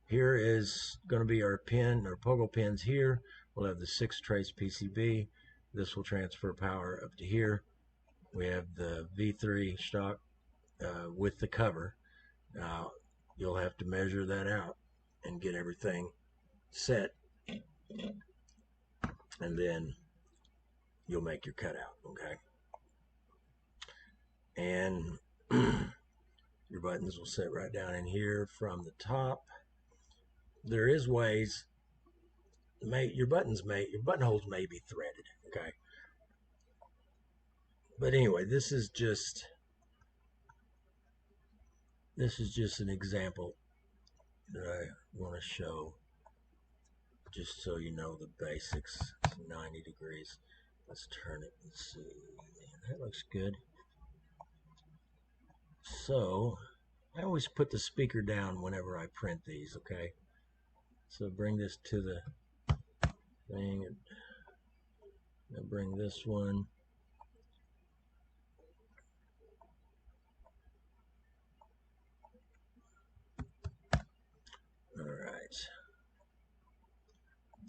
here is going to be our pin, our pogo pins here. We'll have the 6-trace PCB. This will transfer power up to here. We have the V3 Shtok with the cover. Now you'll have to measure that out and get everything set, and then you'll make your cutout, okay? And your buttons will sit right down in here from the top. There is ways, your button holes may be threaded, okay? But anyway, this is just an example that I want to show, just so you know the basics. It's 90 degrees. Let's turn it and see. Man, that looks good. So I always put the speaker down whenever I print these, okay? So bring this to the thing, and bring this one. All right.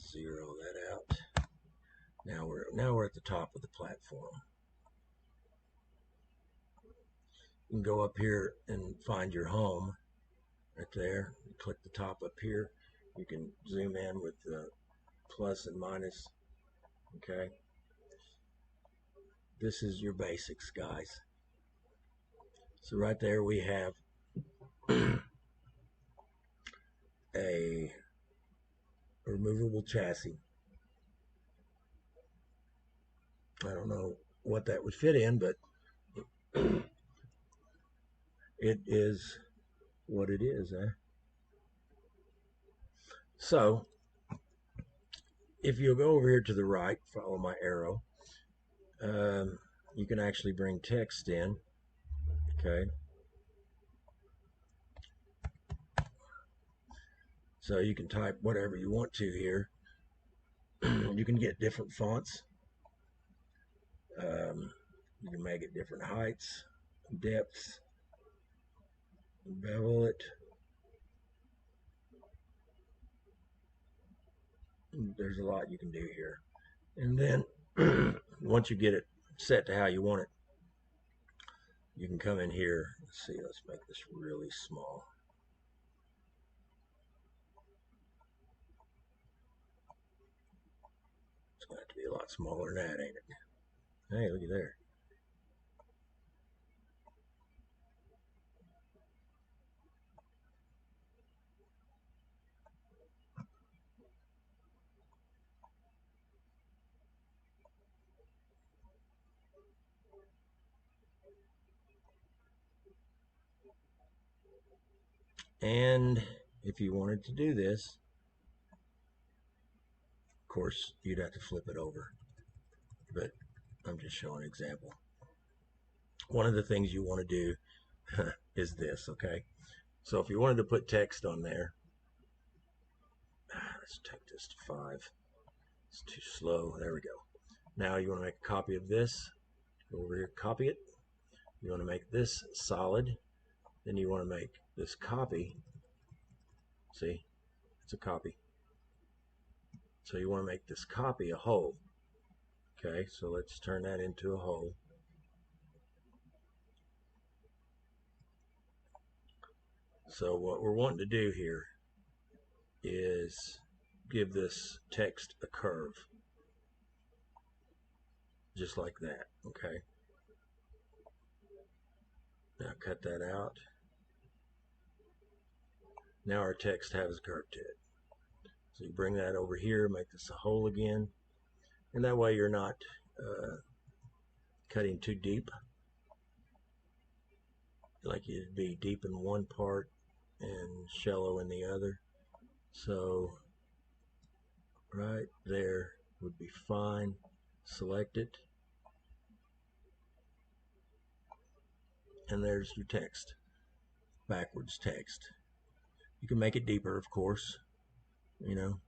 Zero that out. Now we're at the top of the platform. You can go up here and find your home right there. You click the top up here. You can zoom in with the plus and minus. Okay. This is your basics, guys. So right there we have a removable chassis. I don't know what that would fit in, but it is what it is, eh? So if you'll go over here to the right, follow my arrow, you can actually bring text in. Okay. So you can type whatever you want to here. You can get different fonts. You can make it different heights, depths, bevel it. There's a lot you can do here. And then once you get it set to how you want it, you can come in here. Let's see, let's make this really small. It's going to have to be a lot smaller than that, ain't it? Hey, look at there. And if you wanted to do this, of course, you'd have to flip it over. But I'm just showing an example. One of the things you want to do is this, okay? So if you wanted to put text on there, let's take this to 5. It's too slow. There we go. Now you want to make a copy of this. Go over here, copy it. You want to make this solid. Then you want to make this copy. See, it's a copy. So you want to make this copy a whole. Okay, so let's turn that into a whole. So what we're wanting to do here is give this text a curve. Just like that, okay? Now cut that out. Now our text has a curve to it. So you bring that over here, make this a whole again. And that way you're not cutting too deep. Like you'd be deep in one part and shallow in the other. So right there would be fine. Select it. And there's your text. Backwards text. You can make it deeper, of course, you know,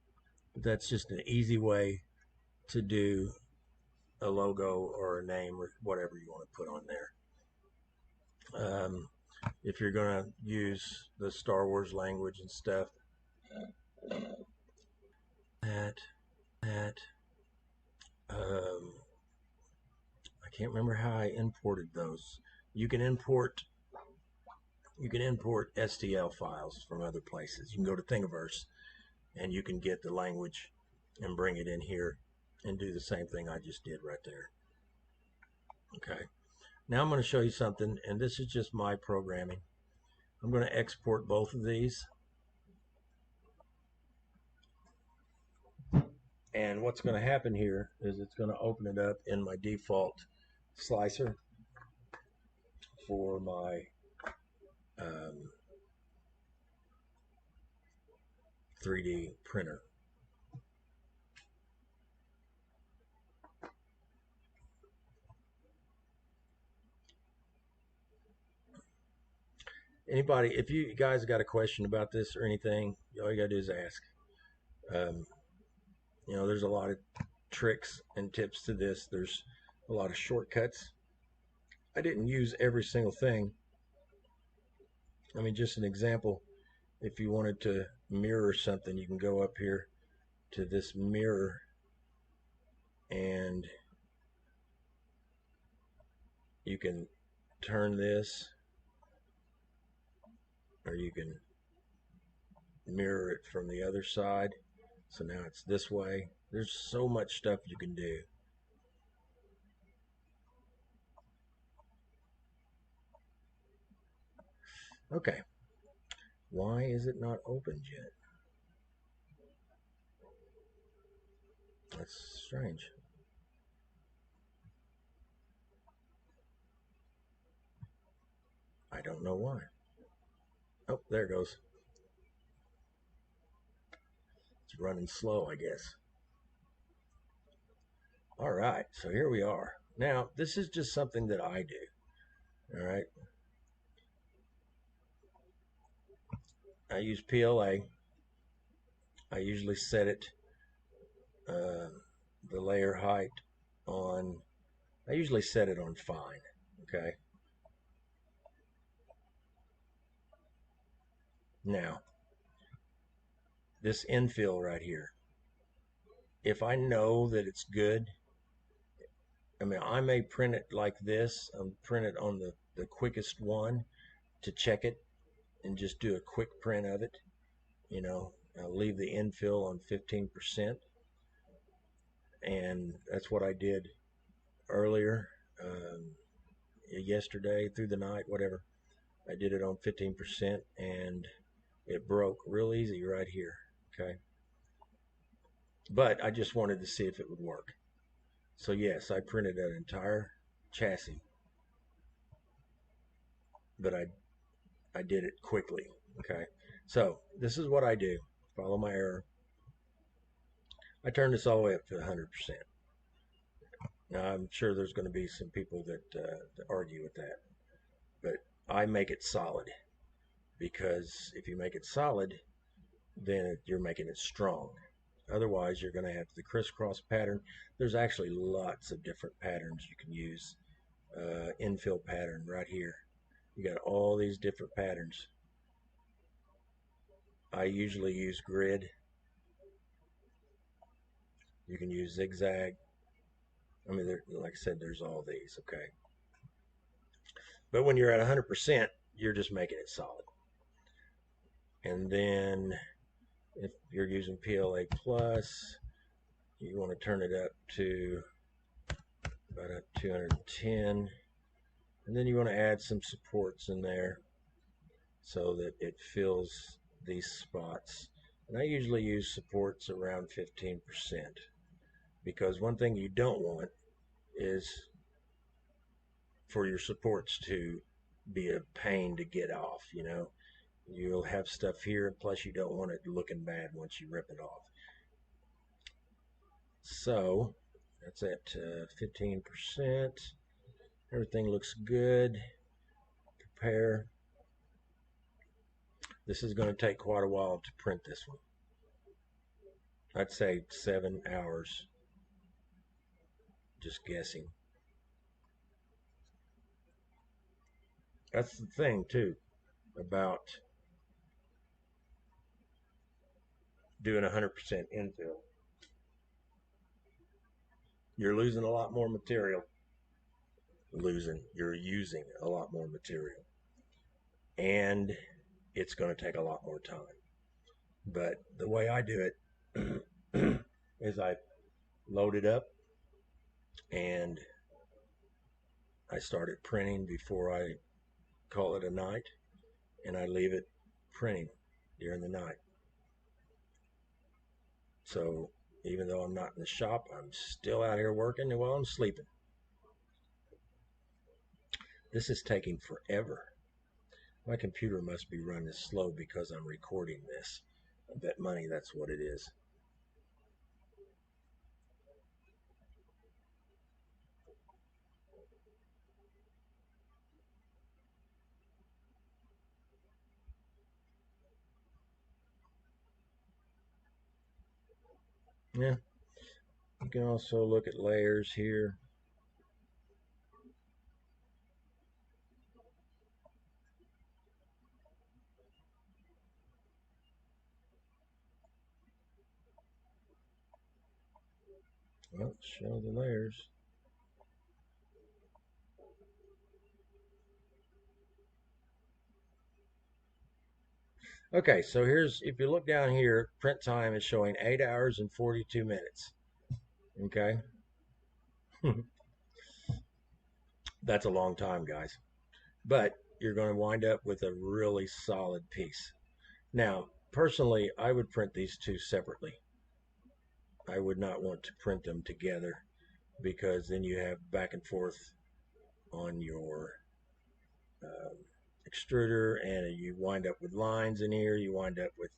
but that's just an easy way to do a logo or a name or whatever you want to put on there. If you're going to use the Star Wars language and stuff, I can't remember how I imported those. You can import STL files from other places. You can go to Thingiverse and you can get the language and bring it in here and do the same thing I just did right there. Okay. Now I'm going to show you something, and this is just my programming. I'm going to export both of these. And what's going to happen here is it's going to open it up in my default slicer for my 3D printer. Anybody, if you guys got a question about this or anything, all you gotta do is ask. You know, there's a lot of tricks and tips to this. There's a lot of shortcuts. I didn't use every single thing. I mean, just an example, if you wanted to mirror something, you can go up here to this mirror and you can turn this, or you can mirror it from the other side. So now it's this way. There's so much stuff you can do. Okay. Why is it not opened yet? That's strange. I don't know why. Oh, there it goes. It's running slow, I guess. All right, so here we are. Now, this is just something that I do. All right. I use PLA. I usually set it, the layer height on, I usually set it on fine. Okay. Now, this infill right here, if I know that it's good, I mean, I may print it like this. Print it on the quickest one to check it and just do a quick print of it. You know, I'll leave the infill on 15%. And that's what I did earlier, yesterday through the night, whatever. I did it on 15% and it broke real easy right here. Okay. But I just wanted to see if it would work. So yes, I printed an entire chassis, but I did it quickly. Okay. So this is what I do. Follow my error. I turn this all the way up to 100%. Now I'm sure there's going to be some people that argue with that, but I make it solid, because if you make it solid, then you're making it strong. Otherwise, you're going to have the crisscross pattern. There's actually lots of different patterns you can use. Infill pattern right here. You got all these different patterns. I usually use grid. You can use zigzag. I mean, like I said, there's all these, okay? But when you're at 100%, you're just making it solid. And then if you're using PLA Plus, you want to turn it up to about 210. And then you want to add some supports in there so that it fills these spots. And I usually use supports around 15%, because one thing you don't want is for your supports to be a pain to get off. You know, you'll have stuff here, plus you don't want it looking bad once you rip it off. So that's at 15%. Everything looks good. Prepare. This is going to take quite a while to print this one. I'd say 7 hours. Just guessing. That's the thing too about doing 100% infill. You're losing a lot more material. You're using a lot more material. And it's going to take a lot more time. But the way I do it is I load it up and I started printing before I call it a night, and I leave it printing during the night. So even though I'm not in the shop, I'm still out here working while I'm sleeping. This is taking forever. My computer must be running slow because I'm recording this. I bet money that's what it is. Yeah, you can also look at layers here. Well, show the layers. Okay, so here's, if you look down here, print time is showing 8 hours and 42 minutes. Okay. That's a long time, guys. But you're going to wind up with a really solid piece. Now, personally, I would print these two separately. I would not want to print them together because then you have back and forth on your um, extruder, and you wind up with lines in here. You wind up with,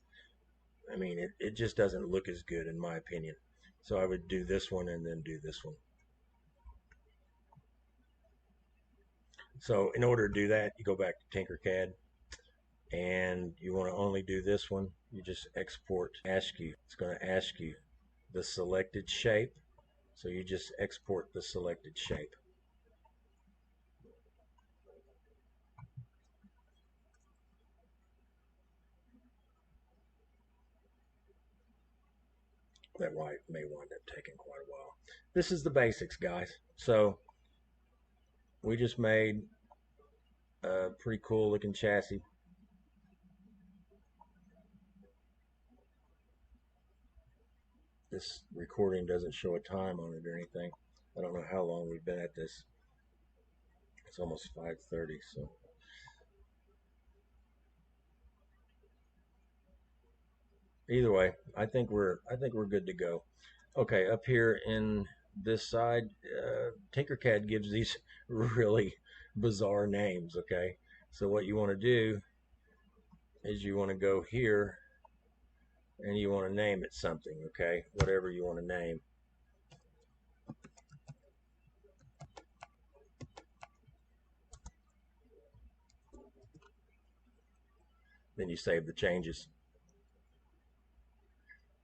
I mean, it just doesn't look as good in my opinion. So I would do this one and then do this one. So in order to do that, you go back to Tinkercad, and you want to only do this one. You just export. It's going to ask you the selected shape. So you just export the selected shape. That may wind up taking quite a while. This is the basics, guys. So we just made a pretty cool looking chassis. This recording doesn't show a time on it or anything. I don't know how long we've been at this. It's almost 5:30, so either way, I think we're good to go. Okay, up here in this side, Tinkercad gives these really bizarre names. Okay, so what you want to do is you want to go here and you want to name it something. Okay, whatever you want to name. Then you save the changes,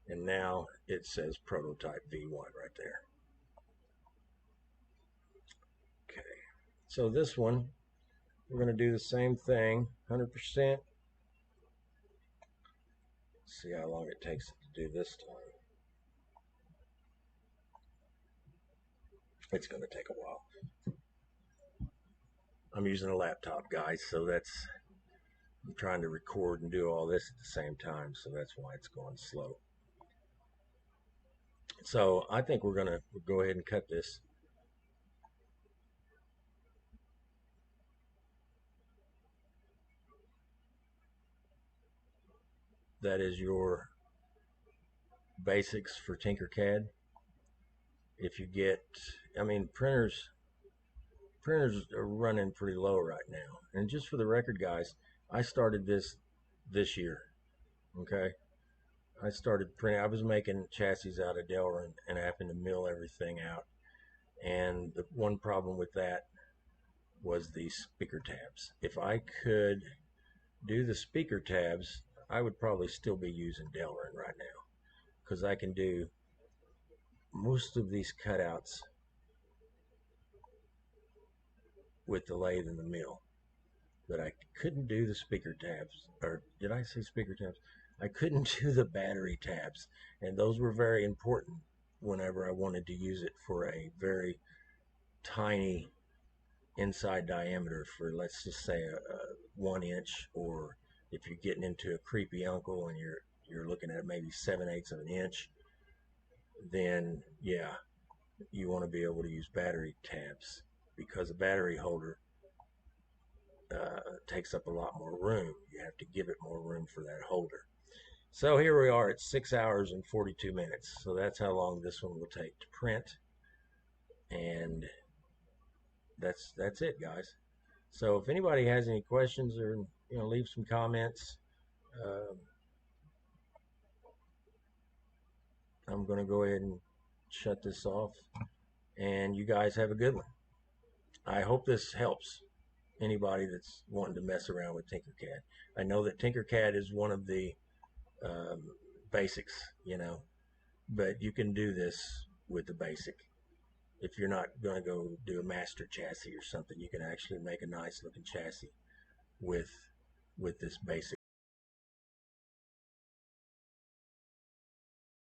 and now it says prototype V1 right there. Okay, so this one we're going to do the same thing, 100%. See how long it takes it to do this time. It's going to take a while. I'm using a laptop, guys, so I'm trying to record and do all this at the same time, so that's why it's going slow. So I think we're going to go ahead and cut this. That is your basics for Tinkercad. If you get, I mean, printers are running pretty low right now. And just for the record, guys, I started this year. Okay, I started printing. I was making chassis out of Delrin and happened to mill everything out. And the one problem with that was the speaker tabs. If I could do the speaker tabs, I would probably still be using Delrin right now because I can do most of these cutouts with the lathe and the mill. But I couldn't do the speaker tabs, or did I say speaker tabs? I couldn't do the battery tabs, and those were very important whenever I wanted to use it for a very tiny inside diameter for, let's just say, a 1 inch, or if you're getting into a creepy uncle and you're looking at maybe 7/8 of an inch, then yeah, you want to be able to use battery tabs because a battery holder takes up a lot more room. You have to give it more room for that holder. So here we are at 6 hours and 42 minutes. So that's how long this one will take to print. And that's it, guys. So if anybody has any questions, or leave some comments. I'm going to go ahead and shut this off, and you guys have a good one. I hope this helps anybody that's wanting to mess around with Tinkercad. I know that Tinkercad is one of the basics, but you can do this with the basic. If you're not going to go do a master chassis or something, you can actually make a nice looking chassis with this basic